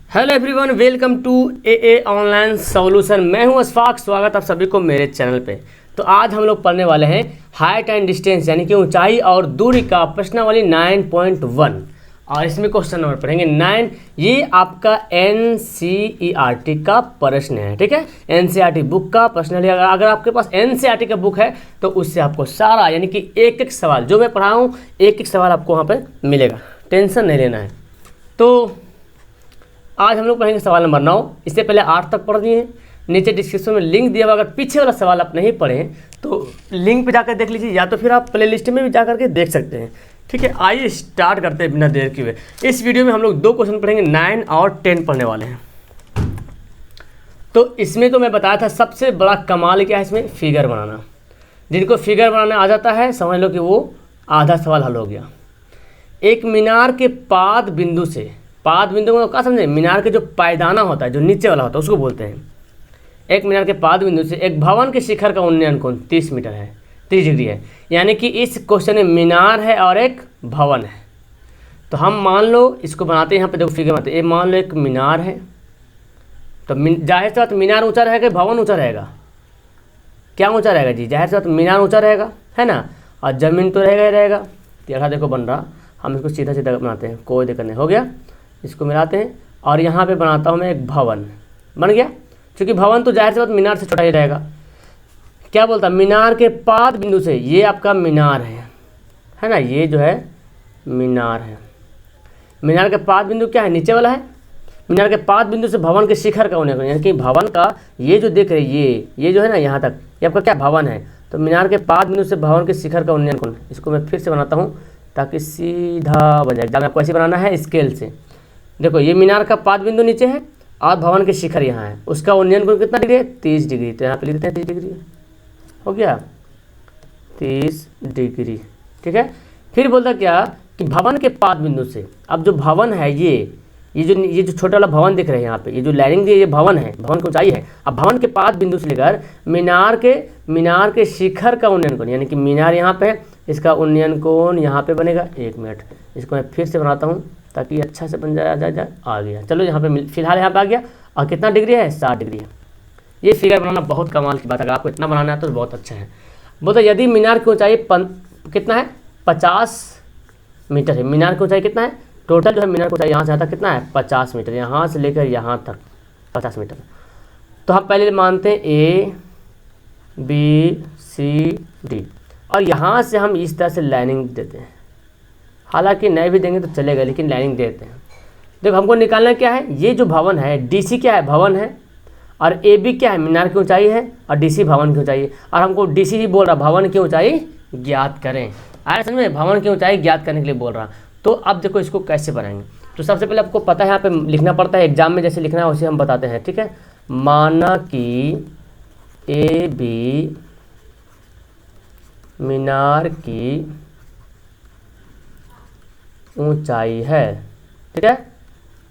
Hello everyone, welcome to a online solution. मैं हूं अशफाक, स्वागत आप सभी को मेरे चैनल पे। तो आज हम लोग पढ़ने वाले हैं हाइट एंड डिस्टेंस यानी कि ऊंचाई और दूरी का प्रश्नावली 9.1 और इसमें क्वेश्चन नंबर पढ़ेंगे 9। ये आपका NCERT का प्रश्न है, ठीक है। NCERT बुक का प्रश्न है। अगर आपके पास NCERT का बुक है तो उससे आपको सारा यानी कि एक एक सवाल जो मैं पढ़ा हूँ एक एक सवाल आपको वहाँ पर मिलेगा, टेंशन नहीं लेना है। तो आज हम लोग पढ़ेंगे सवाल नंबर 9। इससे पहले 8 तक पढ़ दिए हैं। नीचे डिस्क्रिप्शन में लिंक दिया हुआ, अगर पीछे वाला सवाल आप नहीं पढ़े हैं तो लिंक पे जाकर देख लीजिए, या तो फिर आप प्लेलिस्ट में भी जा करके देख सकते हैं, ठीक है। आइए स्टार्ट करते हैं बिना देर किए। इस वीडियो में हम लोग 2 क्वेश्चन पढ़ेंगे, 9 और 10 पढ़ने वाले हैं। तो इसमें तो मैं बताया था सबसे बड़ा कमाल क्या है इसमें, फिगर बनाना। जिनको फिगर बनाना आ जाता है समझ लो कि वो आधा सवाल हल हो गया। एक मीनार के पाद बिंदु से, पाद बिंदु को क्या समझे, मीनार के जो पायदाना होता है जो नीचे वाला होता है उसको बोलते हैं। एक मीनार के पाद बिंदु से एक भवन के शिखर का उन्नयन कोण 30 मीटर है, 30 डिग्री है। यानी कि इस क्वेश्चन में मीनार है और एक भवन है। तो हम मान लो इसको बनाते हैं, यहाँ पे देखो फिगर बनाते हैं। ये मान लो एक मीनार है, तो जाहिर सी बात मीनार ऊंचा रहेगा, भवन ऊंचा रहेगा। क्या ऊंचा रहेगा जी, जाहिर सी बात मीनार ऊंचा रहेगा, है ना। और ज़मीन तो रहेगा ही रहेगा। टेढ़ा देखो बन रहा, हम इसको सीधा सीधा बनाते हैं, कोई दिक्कत नहीं। हो गया, इसको मिलाते हैं और यहाँ पे बनाता हूँ मैं एक भवन, बन गया। क्योंकि भवन तो जाहिर सी बात मीनार से छोटा ही रहेगा। क्या बोलता, मीनार के पाद बिंदु से, ये आपका मीनार है ना, ये जो है मीनार है। मीनार के पाद बिंदु क्या है, नीचे वाला है। मीनार के पाद बिंदु से भवन के शिखर का उन्नयन, यानी कि भवन का ये जो देख रहे ये जो है ना यहाँ तक, ये आपका क्या भवन है। तो मीनार के पाद बिंदु से भवन के शिखर का उन्नयन कोण, इसको मैं फिर से बनाता हूँ ताकि सीधा बन जाए। एग्जाम आपको ऐसे बनाना है स्केल से। देखो ये मीनार का पाद बिंदु नीचे है और भवन के शिखर यहाँ है, उसका उन्नयन कोण कितना डिग्री है, 30 डिग्री। तो यहाँ पे लिख देते हैं 30 डिग्री, हो गया 30 डिग्री, ठीक है। फिर बोलता क्या कि भवन के पाद बिंदु से, अब जो भवन है ये जो छोटा वाला भवन दिख रहा है यहाँ पे, ये जो लाइनिंग दी है ये भवन है, भवन की ऊंचाई है। अब भवन के पाद बिंदु से लेकर मीनार के शिखर का उन्नयन कोण, यानी कि मीनार यहाँ पे है, इसका उन्नयन कोण यहाँ पे बनेगा। 1 मिनट, इसको मैं फिर से बनाता हूँ ताकि अच्छा से बन जाए। आ गया, चलो यहाँ पे फिलहाल यहाँ पे आ गया। और कितना डिग्री है, 60 डिग्री है। ये फिगर बनाना बहुत कमाल की बात है, अगर आपको इतना बनाना है तो बहुत अच्छा है। बोलते यदि मीनार की ऊंचाई कितना है, 50 मीटर है। मीनार की ऊंचाई कितना है, टोटल जो है मीनार की ऊंचाई यहाँ से यहाँ तक कितना है, 50 मीटर। यहाँ से लेकर यहाँ तक 50 मीटर। तो हम पहले मानते हैं A B C D, और यहाँ से हम इस तरह से लाइनिंग देते हैं। हालांकि नहीं भी देंगे तो चलेगा, लेकिन लाइनिंग देते हैं। देखो हमको निकालना क्या है, ये जो भवन है DC क्या है, भवन है, और AB क्या है, मीनार की ऊंचाई है, और DC भवन की ऊंचाई है। और हमको DC ही बोल रहा भवन की ऊंचाई ज्ञात करें। आया समझ में, भवन की ऊंचाई ज्ञात करने के लिए बोल रहा। तो अब देखो इसको कैसे बनाएंगे। तो सबसे पहले आपको पता है यहाँ पे लिखना पड़ता है, एग्जाम में जैसे लिखना है वैसे हम बताते हैं, ठीक है। माना कि AB मीनार की ऊंचाई है, ठीक है,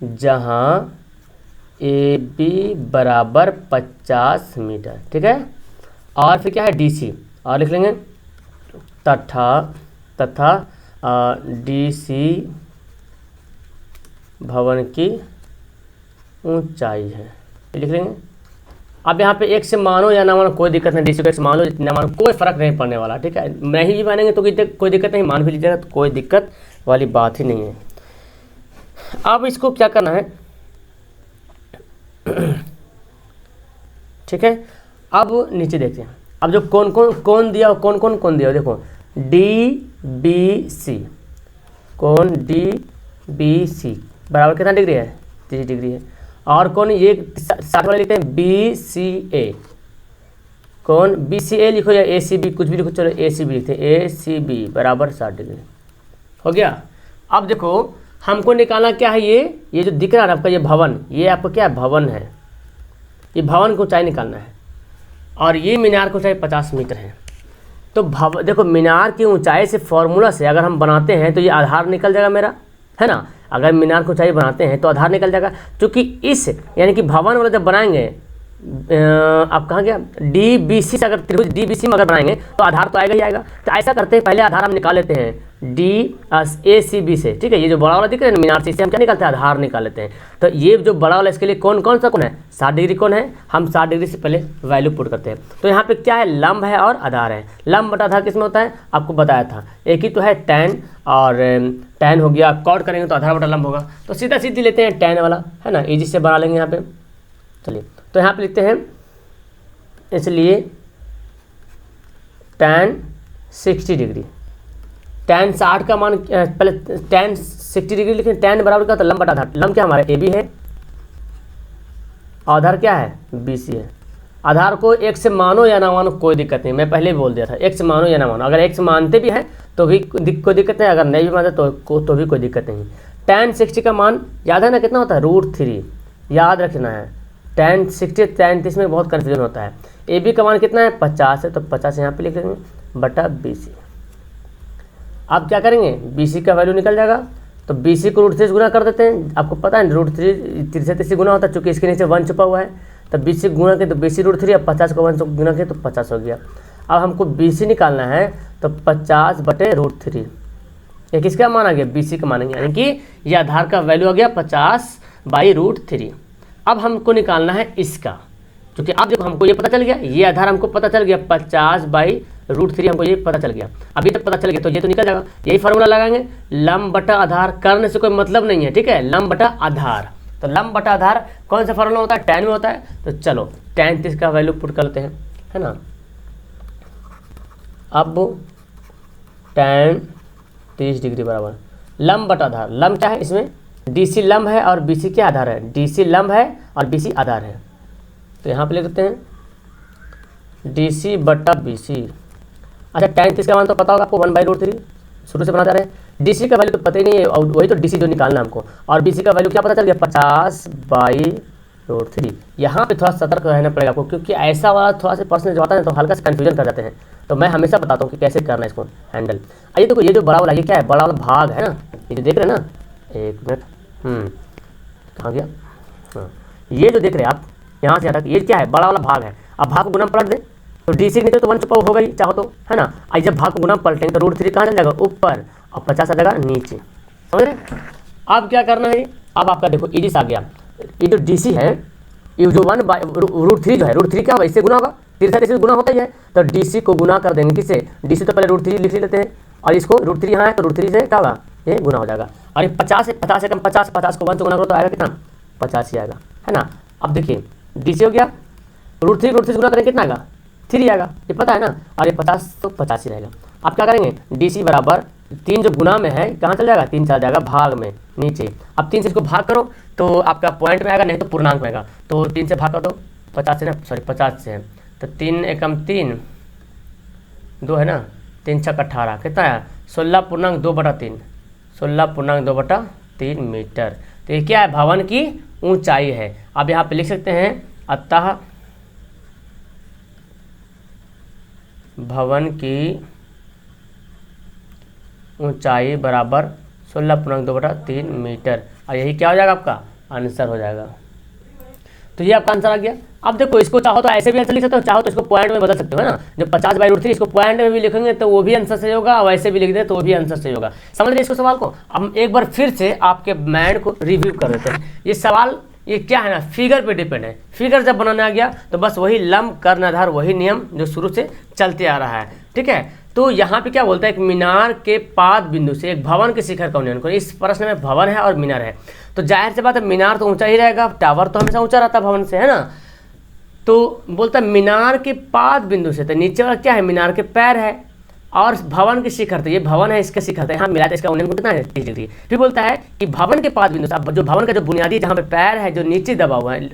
जहाँ AB बराबर 50 मीटर, ठीक है। और फिर क्या है DC, और लिख लेंगे तथा DC भवन की ऊंचाई है, लिख लेंगे। अब यहाँ पे एक से मानो या ना मानो कोई दिक्कत नहीं, DC को एक से मान लो ना मानो कोई फर्क नहीं पड़ने वाला, ठीक है। नहीं भी मानेंगे तो कोई दिक्कत नहीं, मान भी लीजिएगा तो कोई दिक्कत वाली बात ही नहीं है। अब इसको क्या करना है, ठीक है। अब नीचे देखते हैं, अब जो कौन दिया, कौन दिया, देखो DBC, कौन DBC बराबर कितना डिग्री है, 30 डिग्री है। और कौन ये 60 वाले लिखते हैं BCA, कौन BCA लिखो या ACB, कुछ भी लिखो, चलो ACB लिखते हैं, ACB बराबर 60 डिग्री, हो गया। अब देखो हमको निकालना क्या है, ये जो दिख रहा है आपका ये भवन, ये आपका क्या है, भवन है। ये भवन की ऊंचाई निकालना है, और ये मीनार की ऊंचाई 50 मीटर है। तो देखो मीनार की ऊंचाई से फॉर्मूला से अगर हम बनाते हैं तो ये आधार निकल जाएगा मेरा, है ना। अगर मीनार की ऊंचाई बनाते हैं तो आधार निकल जाएगा, क्योंकि इस यानी कि भवन वाला जब बनाएंगे आप कहाँ गया, DBC से अगर त्रिभुज DBC में अगर बनाएंगे तो आधार तो आएगा ही आएगा। तो ऐसा करते हैं, पहले आधार हम निकाल लेते हैं ACB से, ठीक है। ये जो बड़ा वाला दिख रहा है ना मीनार, से इसे हम क्या निकालते हैं, आधार निकाल लेते हैं। तो ये जो बड़ा वाला इसके लिए कौन कौन सा कोण है, 60 डिग्री कोण है। हम 60 डिग्री से पहले वैल्यू पुट करते हैं। तो यहाँ पे क्या है, लंब है और आधार है। लंब बटा आधार किसमें होता है, आपको बताया था, एक ही तो है tan, और tan हो गया, कॉट करेंगे तो आधार बटा लंब होगा। तो सीधा सीधी लेते हैं tan वाला, है ना, इजी से बना लेंगे यहाँ पे। चलिए तो यहाँ पे लिखते हैं, इसलिए tan 60 डिग्री, tan 60 का मान पहले tan 60 डिग्री लिखें, tan बराबर का तो लंब बटा आधार। लंब क्या हमारा AB है, आधार क्या है BC है। आधार को x से मानो या ना मानो कोई दिक्कत नहीं, मैं पहले भी बोल दिया था, x मानो या ना मानो। अगर x मानते भी हैं तो भी कोई दिक्कत नहीं, अगर नहीं भी मानते तो भी कोई दिक्कत नहीं। tan 60 का मान याद है ना, कितना होता है, √3, याद रखना है। tan 60 tan 30 में बहुत कन्फ्यूजन होता है। AB का मान कितना है, 50 है, तो 50 यहाँ पे लिख लेंगे बटा BC। अब क्या करेंगे, BC का वैल्यू निकल जाएगा, तो BC को √3 से गुना कर देते हैं। आपको पता है √3 से 30 गुना होता है, चूँकि इसके नीचे 1 छुपा हुआ है। तो BC गुना के तो BC √3, अब 50 को 1 से गुना के तो 50 हो गया। अब हमको BC निकालना है, तो 50 बटे √3, ये किसका मान आ गया, BC का मानेंगे, यानी कि ये आधार का वैल्यू आ गया 50/√3। अब हमको निकालना है इसका, क्योंकि अब देखो हमको ये पता चल गया, ये आधार हमको पता चल गया 50/√3 हमको ये पता चल गया, अभी तक पता चल गया, तो ये तो निकल जाएगा। यही फार्मूला लगाएंगे, लंब बटा आधार, करने से कोई मतलब नहीं है, ठीक है। लंब बटा आधार, तो लंब बटा आधार कौन सा फार्मूला होता है, tan में होता है। तो चलो tan 30 का वैल्यू पुट करते हैं, है ना। अब tan 30 डिग्री बराबर लंब बटा आधार, लंब क्या है इसमें, DC लंब है और BC क्या आधार है, DC लंब है और BC आधार है। तो यहाँ पे लिख देते हैं DC बटा BC। अच्छा tan 30 का मान तो पता होगा आपको, 1/√3 शुरू से बनाते रहे। DC का वैल्यू तो पता ही नहीं है, और वही तो DC जो निकालना है हमको, और BC का वैल्यू क्या पता चल गया, 50/√3। यहाँ पे थोड़ा सतर्क रहना पड़ेगा आपको, क्योंकि ऐसा वाला थोड़ा सा पर्सन जो आता है तो हल्का सा कन्फ्यूजन कर जाते हैं। तो मैं हमेशा बताता हूँ कि कैसे करना है इसको हैंडल। आइए देखो, ये जो बड़ा वाला ये क्या है, बड़ा वाला भाग है ना, ये जो देख रहे हैं ना, एक मिनट, कहाँ गया, हाँ ये जो देख रहे हैं आप यहाँ से यहाँ तक, ये क्या है, बड़ा वाला भाग है। अब भाग को गुना पलट दें तो DC के नीचे तो 1 छुपा होगा ही चाहो तो, है ना। आई जब भाग को गुना पलटेंगे तो √3 कहाँ चल जाएगा, ऊपर, और 50 आ जाएगा नीचे, समझ रहे। अब क्या करना है, अब आपका देखो इजी आ गया, ये जो DC है, ये जो 1/√3 जो है, √3 क्या होगा, इससे गुना होगा, 63 से गुना होता ही है। तो DC को गुना कर देंगे किससे, DC तो पहले √3 लिख लेते हैं, और इसको √3 यहाँ है तो √3 से क्या होगा, ये गुना हो जाएगा। और ये 50 से कम 50 को 1 से गुना करो तो आएगा कितना, 50 ही आएगा, है ना। अब देखिए DC हो गया, √3 से गुना करेंगे कितना आएगा, 3 आएगा, ये पता है ना, और ये 50 तो 50 ही रहेगा। अब क्या करेंगे, DC बराबर 3 जो गुना में है कहाँ चल जाएगा, 3 चला जाएगा भाग में नीचे। अब 3 से इसको भाग करो तो आपका पॉइंट में आएगा, नहीं तो पूर्णांक में आएगा। तो 3 से भाग कर दो, 50 से ना, सॉरी 50 से है, तो 3 एकम 3, 2 है ना, 3 छक 18, कितना है 16.2/3, 16.2/3 मीटर। तो ये क्या है, भवन की ऊंचाई है। अब यहाँ पे लिख सकते हैं, अतः भवन की ऊंचाई बराबर 16.2/3 मीटर, और यही क्या हो जाएगा, आपका आंसर हो जाएगा। तो ये आपका आंसर आ गया। अब देखो, इसको चाहो तो ऐसे भी आंसर लिख सकते हो, चाहो तो इसको पॉइंट में बदल सकते हो, है ना। जब 50/√3 इसको पॉइंट में भी लिखेंगे तो वो भी आंसर सही होगा, और वैसे भी लिख दे तो वो भी आंसर सही होगा। समझ रहे इसको सवाल को। हम एक बार फिर से आपके माइंड को रिव्यू कर देते हैं। ये सवाल ये क्या है ना, फिगर पे डिपेंड है। फिगर जब बनाने आ गया तो बस वही लंब कर्ण आधार, वही नियम जो शुरू से चलते आ रहा है, ठीक है। तो यहाँ पे क्या बोलता है, एक मीनार के पाद बिंदु से एक भवन के शिखर का उन्नयन करो। इस प्रश्न में भवन है और मीनार है, तो जाहिर सी बात है मीनार तो ऊंचा ही रहेगा, टावर तो हमेशा ऊंचा रहता है भवन से, है ना। तो बोलता है मीनार के पाद बिंदु से, तो नीचे वाला क्या है, मीनार के पैर है, और भवन के शिखर, तो ये भवन है, इसका शिखर, यहाँ मिला, इसका उन्नयन कितना है 30 डिग्री। फिर बोलता है कि भवन के पाद बिंदु से, अब जो भवन का जो बुनियादी जहाँ पे पैर है, जो नीचे दबा हुआ है,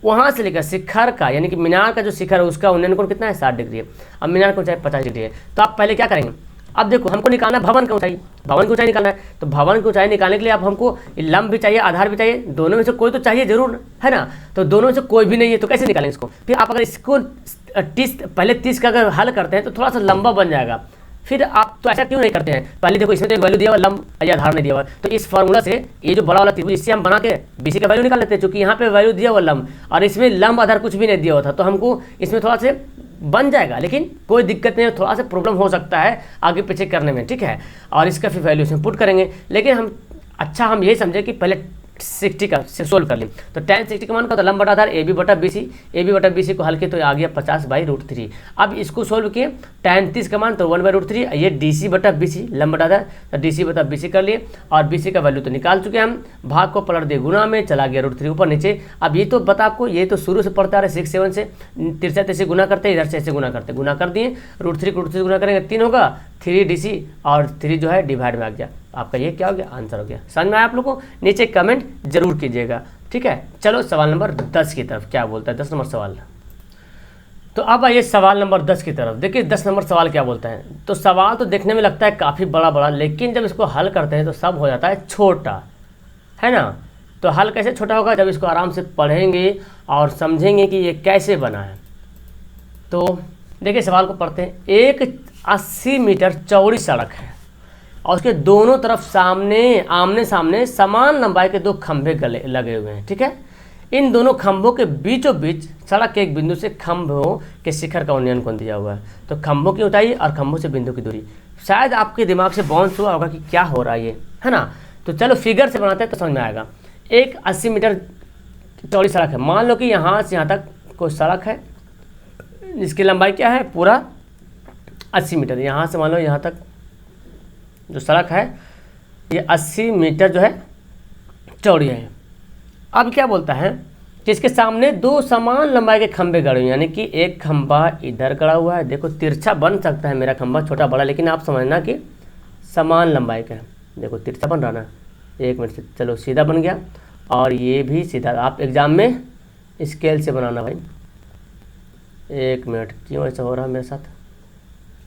वहाँ से लेकर शिखर का, यानी कि मीनार का जो शिखर है उसका उन्नयन कोण कितना है, 60 डिग्री है। अब मीनार की ऊंचाई 50 डिग्री है। तो आप पहले क्या करेंगे, अब देखो हमको निकालना है भवन की ऊंचाई, भवन की ऊंचाई निकालना है। तो भवन की ऊंचाई निकालने के लिए अब हमको लंब भी चाहिए, आधार भी चाहिए, दोनों में से कोई तो चाहिए जरूर, है ना। तो दोनों में से कोई भी नहीं है तो कैसे निकालेंगे इसको। फिर आप अगर इसको पहले 30 का अगर हल करते हैं तो थोड़ा सा लंबा बन जाएगा, फिर आप तो ऐसा क्यों नहीं करते हैं, पहले देखो इसमें तो एक वैल्यू दिया हुआ लंब या आधार नहीं दिया हुआ, तो इस फार्मूला से ये जो बड़ा वाला त्रिभुज इससे हम बना के BC का वैल्यू निकाल लेते हैं, क्योंकि यहाँ पे वैल्यू दिया हुआ लंब और इसमें लंब आधार कुछ भी नहीं दिया हुआ था, तो हमको इसमें थोड़ा से बन जाएगा, लेकिन कोई दिक्कत नहीं है, थोड़ा सा प्रॉब्लम हो सकता है आगे पीछे करने में, ठीक है। और इसका फिर वैल्यू इसमें पुट करेंगे, लेकिन हम यही समझे कि पहले 60 का सोल्व कर ली, तो tan 60 का मान का तो लंब बटा आधार AB बटा BC को हल किए तो आ गया 50/√3। अब इसको सोल्व किए tan 30 का मान तो 1/√3, ये DC बटा BC लंब बटा आधार तो DC बटा BC कर लिए और BC का वैल्यू तो निकाल चुके हैं हम, भाग को पलट दिए गुना में, चला गया √3 ऊपर नीचे। अब ये तो बता आपको, ये तो शुरू से पढ़ता रहे 6 7 से 63 से गुना करते, इधर से ऐसे गुना करते, गुना कर दिए √3 से गुना करेंगे 3 होगा, 3 DC और 3 जो है डिवाइड में आ गया, आपका ये क्या हो गया, आंसर हो गया। समझ में आया आप लोगों को, नीचे कमेंट जरूर कीजिएगा, ठीक है। चलो सवाल नंबर 10 की तरफ क्या बोलता है, 10 नंबर सवाल। तो अब आइए सवाल नंबर 10 की तरफ। देखिए 10 नंबर सवाल क्या बोलता है, तो सवाल तो देखने में लगता है काफ़ी बड़ा, लेकिन जब इसको हल करते हैं तो सब हो जाता है छोटा, है ना। तो हल कैसे छोटा होगा, जब इसको आराम से पढ़ेंगे और समझेंगे कि ये कैसे बना है। तो देखिए सवाल को पढ़ते हैं। एक 80 मीटर चौड़ी सड़क है और उसके दोनों तरफ आमने सामने समान लंबाई के 2 खंभे लगे हुए हैं, ठीक है। इन दोनों खंभों के बीचों बीच सड़क के एक बिंदु से खंभों के शिखर का उन्नयन कोण दिया हुआ है। तो खंभों की ऊंचाई और खंभों से बिंदु की दूरी, शायद आपके दिमाग से बाउंस हुआ होगा कि क्या हो रहा है ये, है ना। तो चलो फिगर से बनाते हैं तो समझ में आएगा। एक 80 मीटर चौड़ी सड़क है, मान लो कि यहाँ से यहाँ तक कोई सड़क है, इसकी लंबाई क्या है, पूरा 80 मीटर। यहाँ से मान लो यहाँ तक जो सड़क है ये 80 मीटर जो है चौड़ी है। अब क्या बोलता है कि इसके सामने 2 समान लंबाई के खंभे गड़े हुए हैं, यानी कि एक खंभा इधर गड़ा हुआ है, देखो तिरछा बन सकता है मेरा खंभा छोटा बड़ा, लेकिन आप समझना कि समान लंबाई का है। देखो तिरछा बन रहा ना, 1 मिनट से, चलो सीधा बन गया, और ये भी सीधा। आप एग्जाम में स्केल से बनाना भाई, 1 मिनट, क्यों ऐसा हो रहा है मेरे साथ,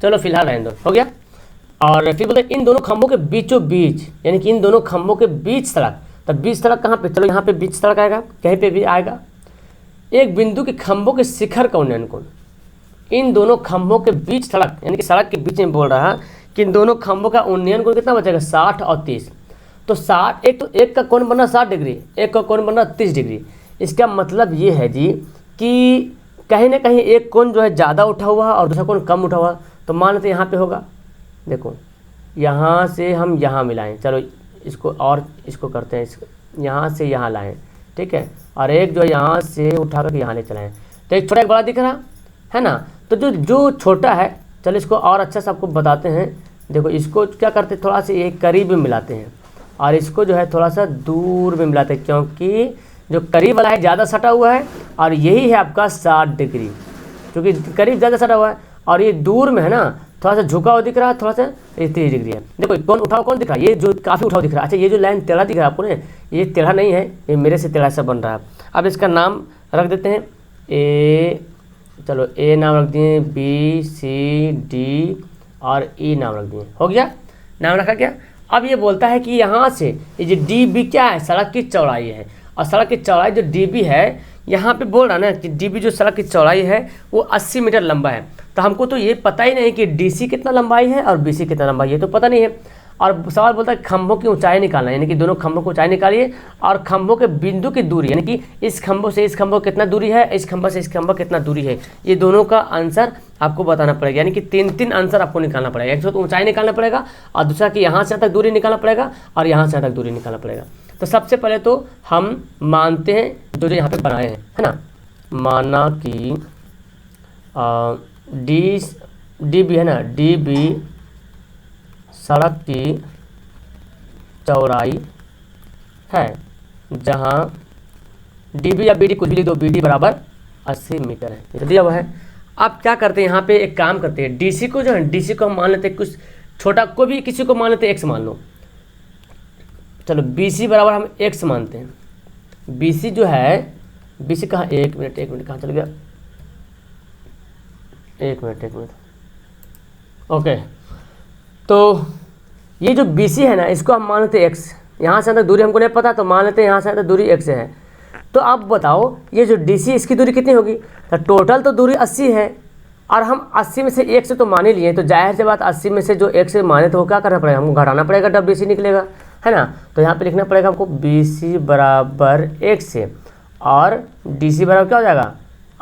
चलो फिलहाल रहने दो, हो गया। और फिर बोलते इन दोनों खंभों के बीचों बीच, यानी कि इन दोनों खंभों के बीच सड़क, तब बीच सड़क कहाँ पे, चलो यहाँ पे बीच सड़क आएगा, कहीं पे भी आएगा। एक बिंदु के खंभों के शिखर का उन्नयन कोण, इन दोनों खंभों के बीच सड़क, यानी कि सड़क के बीच में बोल रहा है कि इन दोनों खंभों का उन्नयन कोण कितना बचेगा, 60 और 30। तो 60, एक का कोण बनना 60 डिग्री, एक का कोण बनना 30 डिग्री। इसका मतलब ये है जी कि कहीं ना कहीं एक कोण जो है ज़्यादा उठा हुआ और दूसरा कोण कम उठा हुआ। तो मान लेते यहाँ पे होगा, देखो यहाँ से हम यहाँ मिलाएं, चलो इसको और इसको करते हैं, इसको यहाँ से यहाँ लाएं, ठीक है, और एक जो यहाँ से उठा कर यहाँ ले चलाएं। तो एक छोटा एक बड़ा दिख रहा है ना। तो जो छोटा है, चलो इसको और अच्छा से आपको बताते हैं। देखो इसको क्या करते हैं, थोड़ा सा ये करीब में मिलाते हैं और इसको जो है थोड़ा सा दूर में मिलाते हैं, क्योंकि जो करीब वाला है ज़्यादा सटा हुआ है और यही है आपका 60 डिग्री, क्योंकि करीब ज़्यादा सटा हुआ है और ये दूर में है ना, थोड़ा सा झुका हुआ दिख रहा है, थोड़ा सा 30 डिग्री है। देखो कौन उठाओ कौन दिख रहा है, ये जो काफ़ी उठाओ दिख रहा है। अच्छा ये जो लाइन टेढ़ा दिख रहा है आपको ना, ये टेढ़ा नहीं है, ये मेरे से टेढ़ा सा बन रहा है। अब इसका नाम रख देते हैं ए, चलो ए नाम रख दिए, B C D और E नाम रख दिए, हो गया, नाम रखा गया। अब ये बोलता है कि यहाँ से ये जो DB क्या है, सड़क की चौड़ाई है, और सड़क की चौड़ाई जो DB है, यहाँ पे बोल रहा ना कि DB जो सड़क की चौड़ाई है वो 80 मीटर लंबा है। तो हमको तो ये पता ही नहीं कि DC कितना लंबाई है और BC कितना लंबाई है, तो पता नहीं है। और सवाल बोलता है खंभों की ऊंचाई निकालना, यानी कि दोनों खंभों की ऊंचाई निकालिए और खंभों के बिंदु की दूरी, यानी कि इस खंभों से इस खंभों कितना दूरी है, इस खंभा से इस खंभा कितना दूरी है, ये दोनों का आंसर आपको बताना पड़ेगा। यानी कि 3 आंसर आपको निकालना पड़ेगा। एक तो ऊंचाई निकालना पड़ेगा और दूसरा कि यहाँ से यहाँ तक दूरी निकालना पड़ेगा और यहाँ से यहाँ तक दूरी निकालना पड़ेगा। तो सबसे पहले तो हम मानते हैं जो यहाँ पे बनाए हैं, है ना, माना कि DB है ना, DB सड़क की चौड़ाई है, जहाँ DB या BD कुछ भी लिख दो, BD बराबर 80 मीटर है, ये तो दिया हुआ है। अब क्या करते हैं, यहाँ पे एक काम करते हैं, DC को जो है, DC को हम मान लेते हैं कुछ छोटा, कोई भी किसी को मान लेते हैं, X मान लो, चलो BC बराबर हम X मानते हैं। BC जो है, BC कहाँ, एक मिनट कहाँ चल गया, एक मिनट, ओके। तो ये जो BC है ना, इसको हम मान लेते हैं X, यहाँ से तक दूरी हमको नहीं पता, तो मान लेते हैं यहाँ से तक दूरी X है। तो अब बताओ ये जो DC इसकी दूरी कितनी होगी, तो टोटल तो दूरी 80 है और हम 80 में से 1 से तो मान ही लिए, तो जाहिर सी बात 80 में से जो 1 से माने तो वो क्या करना पड़ेगा, हमको घटाना पड़ेगा, तब BC निकलेगा, है ना। तो यहाँ पे लिखना पड़ेगा हमको BC बराबर 1 से, और DC बराबर क्या हो जाएगा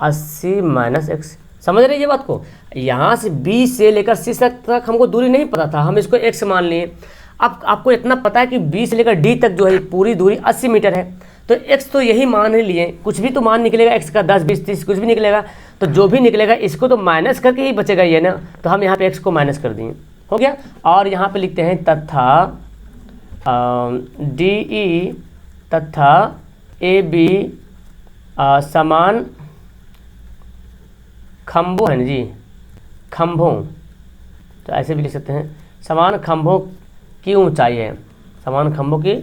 80 माइनस x। समझ रहे ये बात को, यहाँ से B से लेकर C तक हमको दूरी नहीं पता था, हम इसको x मान लिए। अब आपको इतना पता है कि B से लेकर D तक जो है पूरी दूरी 80 मीटर है, तो x तो यही मान ही लिए, कुछ भी तो मान निकलेगा x का, 10 20 30 कुछ भी निकलेगा, तो जो भी निकलेगा इसको तो माइनस करके ही बचेगा ये ना, तो हम यहाँ पे x को माइनस कर दिए, हो गया। और यहाँ पे लिखते हैं तथा DE तथा AB समान खंभों है ना जी, खंभों, तो ऐसे भी लिख सकते हैं, समान खंभों की ऊंचाई है, समान खंभों की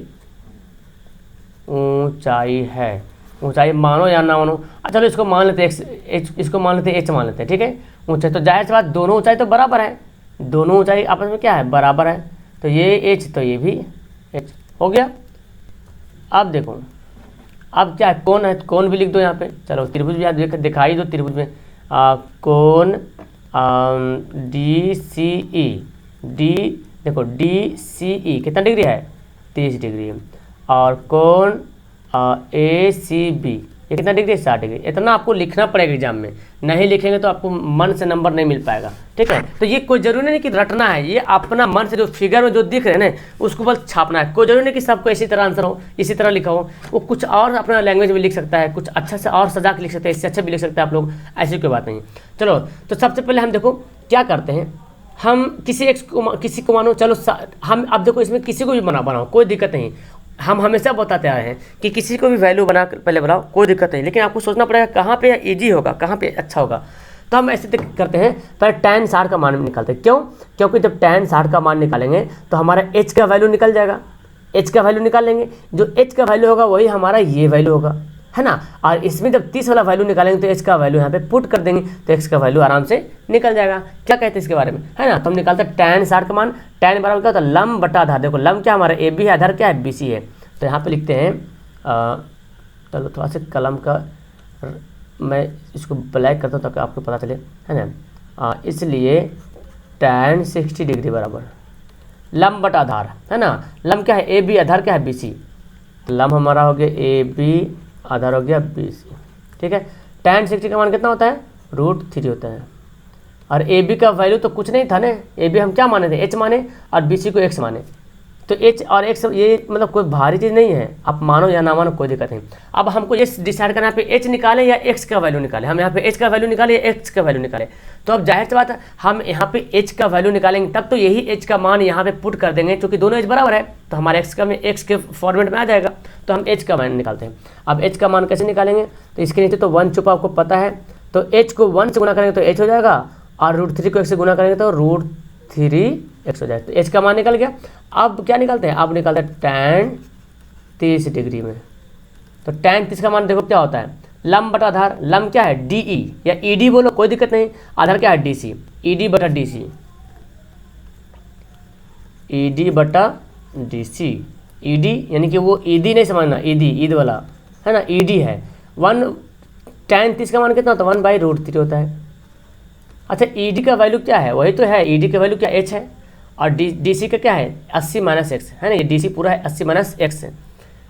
ऊंचाई है, ऊंचाई मानो या ना मानो, अच्छा चलो इसको मान लेते हैं x, इसको मान लेते हैं h मान लेते हैं, ठीक है। ऊंचाई तो जाहिर सी बात दोनों ऊंचाई तो बराबर है, दोनों ऊंचाई आपस में क्या है बराबर है, तो ये h तो ये भी h हो गया। अब देखो अब क्या है, कौन है, कौन भी लिख दो यहाँ पे, चलो त्रिभुज भी यहाँ दिखाई दो, त्रिभुज में कौन DCE, डी देखो DCE कितना डिग्री है 30 डिग्री, और कौन ACB ये कितना डिग्री है 60 डिग्री। इतना आपको लिखना पड़ेगा एग्जाम में, नहीं लिखेंगे तो आपको मन से नंबर नहीं मिल पाएगा, ठीक है। तो ये कोई जरूरी नहीं कि रटना है, ये अपना मन से जो फिगर में जो दिख रहे हैं ना उसको बस छापना है, कोई जरूरी नहीं कि सबको इसी तरह आंसर हो, इसी तरह लिखा हो, वो कुछ और अपना लैंग्वेज में लिख सकता है, कुछ अच्छा से और सजा के लिख सकते हैं, इससे अच्छा भी लिख सकते हैं आप लोग, ऐसी कोई बात नहीं। चलो तो सबसे पहले हम देखो क्या करते हैं, हम किसी को मानो, चलो हम अब देखो इसमें किसी को भी बनाओ कोई दिक्कत नहीं, हम हमेशा बताते आए हैं कि किसी को भी वैल्यू बना पहले बनाओ कोई दिक्कत नहीं, लेकिन आपको सोचना पड़ेगा कहाँ पे ईजी होगा, कहाँ पे अच्छा होगा। तो हम ऐसे करते हैं, पहले tan 60 का मान निकालते हैं, क्यों, क्योंकि जब tan 60 का मान निकालेंगे तो हमारा h का वैल्यू निकल जाएगा, h का वैल्यू निकाल लेंगे, जो h का वैल्यू होगा वही हमारा ये वैल्यू होगा, है ना। और इसमें जब 30 वाला वैल्यू निकालेंगे तो h का वैल्यू यहाँ पे पुट कर देंगे, तो x का वैल्यू आराम से निकल जाएगा। क्या कहते हैं इसके बारे में, है ना। तो हम निकालते हैं tan 60 का मान, tan बराबर क्या होता है लंब बटा आधार, देखो लंब क्या हमारा AB है, आधार क्या है BC है, तो यहाँ पे लिखते हैं चलो थोड़ा सा कलम का मैं इसको ब्लैक करता हूँ ताकि आपको पता चले, है ना। इसलिए tan 60 डिग्री बराबर लंब बटा आधार, है ना। लंब क्या है AB, आधार क्या है BC, लंब हमारा हो गया AB, आधार हो गया BC, ठीक है। tan 60 का मान कितना होता है √3 होता है, और AB का वैल्यू तो कुछ नहीं था ना, AB हम क्या माने थे h माने, और BC को x माने, तो h और x ये मतलब कोई भारी चीज़ नहीं है, आप मानो या ना मानो कोई दिक्कत नहीं। अब हमको ये डिसाइड करना है पे h निकाले या x का वैल्यू निकाले, हम यहाँ पे h का वैल्यू निकाले या x का वैल्यू निकाले, तो अब जाहिर सी बात है हम यहाँ पे h का वैल्यू निकालेंगे तब तो यही h का मान यहाँ पे पुट कर देंगे, क्योंकि दोनों h बराबर है तो हमारे x के फॉर्मेट में आ जाएगा, तो हम h का मान निकालते हैं। अब h का मान कैसे निकालेंगे, तो इसके नीचे तो 1 छुपा आपको पता है, तो h को 1 से गुना करेंगे तो h हो जाएगा, और √3 को x से गुना करेंगे तो √3x हो जाएगा, तो h का मान निकल गया। अब क्या निकालते हैं, अब निकालते हैं tan 30 डिग्री में, तो tan 30 का मान देखो क्या होता है लंब बटा आधार, लंब क्या है DE या ED बोलो कोई दिक्कत नहीं, आधार क्या है DC, ED बटा DC, ED बटा DC, ED यानी कि वो ED नहीं समझना, ईद वाला, है ना, ED है। tan 30 का मान कितना होता है 1/√3 होता है। अच्छा ED का वैल्यू क्या है, वही तो है ED का वैल्यू क्या h है, और DC का क्या है 80 माइनस x, है ना, ये DC पूरा है 80 माइनस x है,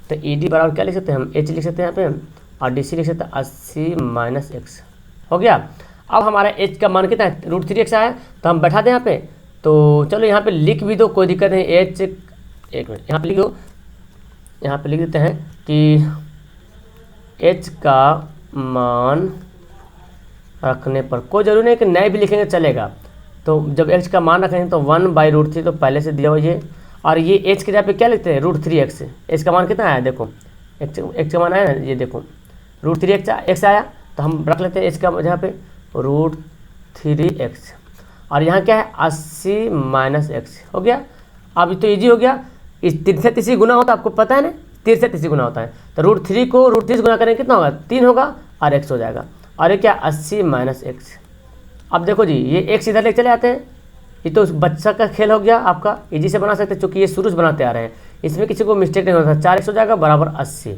तो ED बराबर क्या लिख सकते हैं हम h लिख सकते हैं यहाँ पे, और DC लिख सकते हैं 80 माइनस x, हो गया। अब हमारा h का मान कितना है √3x आया, तो हम बैठा दें यहाँ पे, तो चलो यहाँ पे लिख भी दो कोई दिक्कत नहीं, h एक मिनट यहाँ पे लिख दो, यहाँ पे लिख देते हैं कि h का मान रखने पर कोई जरूरी नहीं कि नए भी लिखेंगे चलेगा, तो जब h का मान रखेंगे तो 1/√3 तो पहले से दिया हुआ ये, और ये h के जगह पे क्या लिखते हैं √3x, h का मान कितना आया देखो, x का मान आया ना ये देखो √3x आया, तो हम रख लेते हैं h का जगह पे √3x, और यहाँ क्या है 80 माइनस x हो गया। अब तो ईजी हो गया, इस 3 से 30 गुना होता है आपको पता है ना, 3 से 30 गुना होता है, तो √3 को √3 से गुना करेंगे कितना होगा 3 होगा और x हो जाएगा, और ये क्या 80 माइनस x। अब देखो जी ये x इधर ले चले आते हैं, ये तो बच्चा का खेल हो गया, आपका इजी से बना सकते हैं क्योंकि ये शुरू से बनाते आ रहे हैं, इसमें किसी को मिस्टेक नहीं होता। 4x हो जाएगा बराबर 80।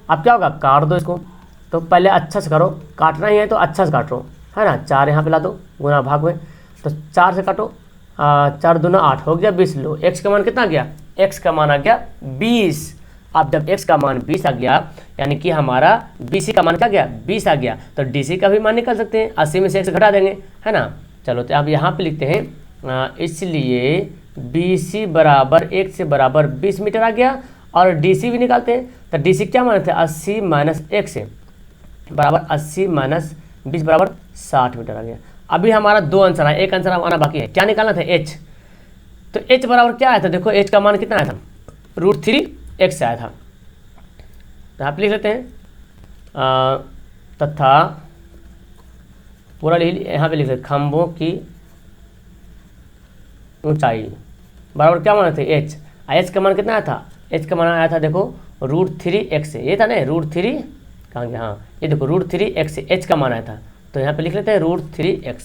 अब क्या होगा काट दो इसको, तो पहले अच्छा से करो, काटना ही है तो अच्छा से काट लो, है ना, 4 यहाँ पे ला दो, गुना भाग में, तो 4 से काटो, 4 दूना 8 हो गया 20। लो x का मान कितना आ गया, x का मान आ गया 20। अब जब x का मान 20 आ गया, यानी कि हमारा BC का मान क्या गया, 20 आ गया, तो DC का भी मान निकाल सकते हैं, 80 में से x घटा देंगे, है ना। चलो तो अब यहाँ पे लिखते हैं, इसलिए BC बराबर 1 से बराबर 20 मीटर आ गया, और DC भी निकालते हैं, तो DC क्या माने थे, 80 माइनस 1 से बराबर 80 माइनस 20 बराबर 60 मीटर आ गया। अभी हमारा 2 आंसर है, एक आंसर आना बाकी है, क्या निकालना था, h। तो h बराबर क्या आया था, देखो h का मान कितना आया था, √3x आया था। तो आप लिख लेते हैं, तथा पूरा यहाँ पे लिख लेते, खंभों की ऊंचाई बराबर क्या माना थे, h। h का मान कितना आया था, h का मान आया था देखो √3x, ये था ना √3, कहाँ गया, हाँ ये देखो √3x, h का मान आया था, तो यहाँ पे लिख लेते हैं √3x।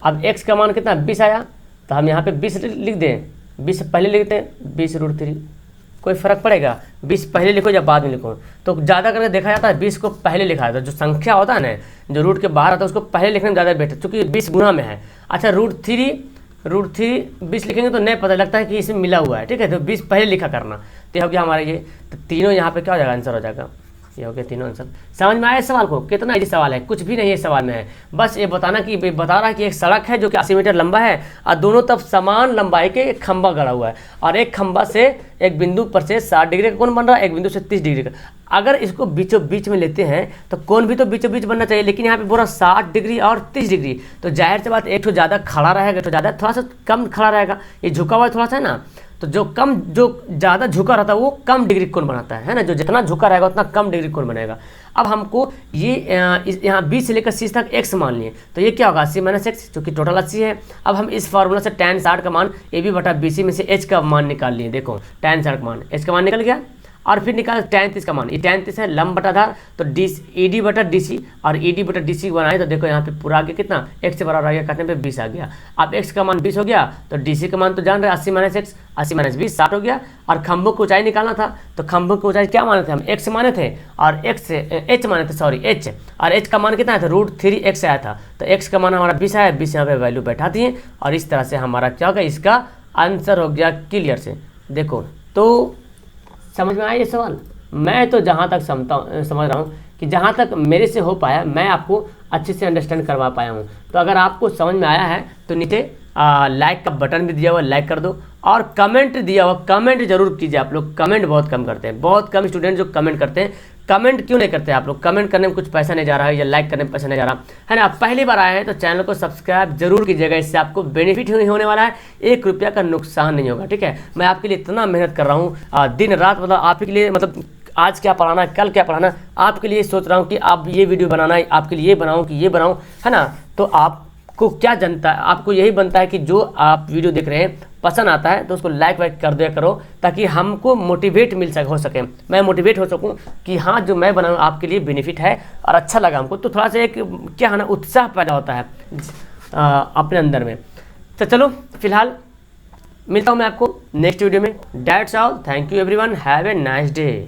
अब x का मान कितना 20 आया, तो हम यहाँ पे 20 लिख दें, 20 पहले लिखते हैं, 20 √3, कोई फ़र्क पड़ेगा 20 पहले लिखो या बाद में लिखो, तो ज़्यादा करके देखा जाता है 20 को पहले लिखा जाता है, जो संख्या होता है ना जो रूट के बाहर आता है उसको पहले लिखने में ज़्यादा बेटर, चूँकि 20 गुना में है। अच्छा √3 20 लिखेंगे तो नहीं पता लगता है कि इसमें मिला हुआ है, ठीक है, तो 20 पहले लिखा करना। तो हो गया हमारा ये, तो तीनों यहाँ पे क्या हो जाएगा, आंसर हो जाएगा, ये हो गया तीनों आंसर। समझ में आया इस सवाल को, कितना इजी सवाल है, कुछ भी नहीं है सवाल में है, बस ये बताना कि बता रहा है कि एक सड़क है जो कि 80 मीटर लंबा है, और दोनों तरफ समान लंबाई के एक खंबा गड़ा हुआ है, और एक खंबा से एक बिंदु पर से 60 डिग्री का कोण बन रहा है, एक बिंदु से 30 डिग्री का। अगर इसको बीचों बीच में लेते हैं तो कोण भी तो बीचों बीच बनना चाहिए, लेकिन यहाँ पे बोला 60 डिग्री और 30 डिग्री, तो जाहिर सी बात एक तो ज़्यादा खड़ा रहेगा, एक तो ज़्यादा थोड़ा सा कम खड़ा रहेगा, ये झुका हुआ थोड़ा सा है ना, तो जो ज़्यादा झुका रहता है वो कम डिग्री कोण बनाता है ना, जो जितना झुका रहेगा उतना कम डिग्री कोण बनेगा। अब हमको ये यहाँ 20 से लेकर 30 तक x मान लिए, तो ये क्या होगा 80 माइनस x, जो कि टोटल 80 है। अब हम इस फार्मूला से tan 60 का मान AB बटा BC में से h का मान निकाल लिए, देखो tan 60 का मान, h का मान निकल गया, और फिर निकाल tan 30 का मान, ये tan 30 है लंब बटा आधार, तो ED बटा DC, और ED बटा DC बनाए तो देखो यहाँ पे पूरा आ गया कितना, x से बराबर आ गया, काटने पे 20 आ गया। अब x का मान 20 हो गया, तो DC का मान तो जान रहे 80 माइनस x, 80 माइनस 20 60 हो गया, और खंभों की ऊंचाई निकालना था, तो खंभों की ऊंचाई क्या माने थे हम, x माने थे, और h माने थे, सॉरी h, और h का मान कितना आया था, √3x आया था, तो x का मान हमारा 20 आया, 20 यहाँ पे वैल्यू बैठा दिए, और इस तरह से हमारा क्या होगा, इसका आंसर हो गया क्लियर से। देखो तो समझ में आया ये सवाल, मैं तो जहाँ तक समझ रहा हूँ कि जहाँ तक मेरे से हो पाया मैं आपको अच्छे से अंडरस्टैंड करवा पाया हूँ। तो अगर आपको समझ में आया है तो नीचे लाइक का बटन भी दिया हुआ, लाइक कर दो, और कमेंट दिया हुआ, कमेंट जरूर कीजिए। आप लोग कमेंट बहुत कम करते हैं, बहुत कम स्टूडेंट जो कमेंट करते हैं। कमेंट क्यों नहीं करते आप लोग, कमेंट करने में कुछ पैसा नहीं जा रहा है, या लाइक करने में पैसा नहीं जा रहा है ना। आप पहली बार आए हैं तो चैनल को सब्सक्राइब जरूर कीजिएगा, इससे आपको बेनिफिट होने वाला है, 1 रुपया का नुकसान नहीं होगा, ठीक है। मैं आपके लिए इतना मेहनत कर रहा हूँ दिन रात, मतलब आपके लिए, मतलब आज क्या पढ़ाना है, कल क्या पढ़ाना, आपके लिए सोच रहा हूँ कि आप ये वीडियो बनाना है, आपके लिए ये बनाऊँ कि ये बनाऊँ, है ना। तो आपको क्या जनता है, आपको यही बनता है कि जो आप वीडियो देख रहे हैं पसंद आता है तो उसको लाइक वाइक कर दिया करो, ताकि हमको मोटिवेट हो सके, मैं मोटिवेट हो सकूं कि हाँ जो मैं बनाऊँ आपके लिए बेनिफिट है और अच्छा लगा हमको, तो थोड़ा सा एक क्या है ना उत्साह पैदा होता है अपने अंदर में। तो चलो फिलहाल मिलता हूँ मैं आपको नेक्स्ट वीडियो में। That's all, thank you everyone, have a nice day.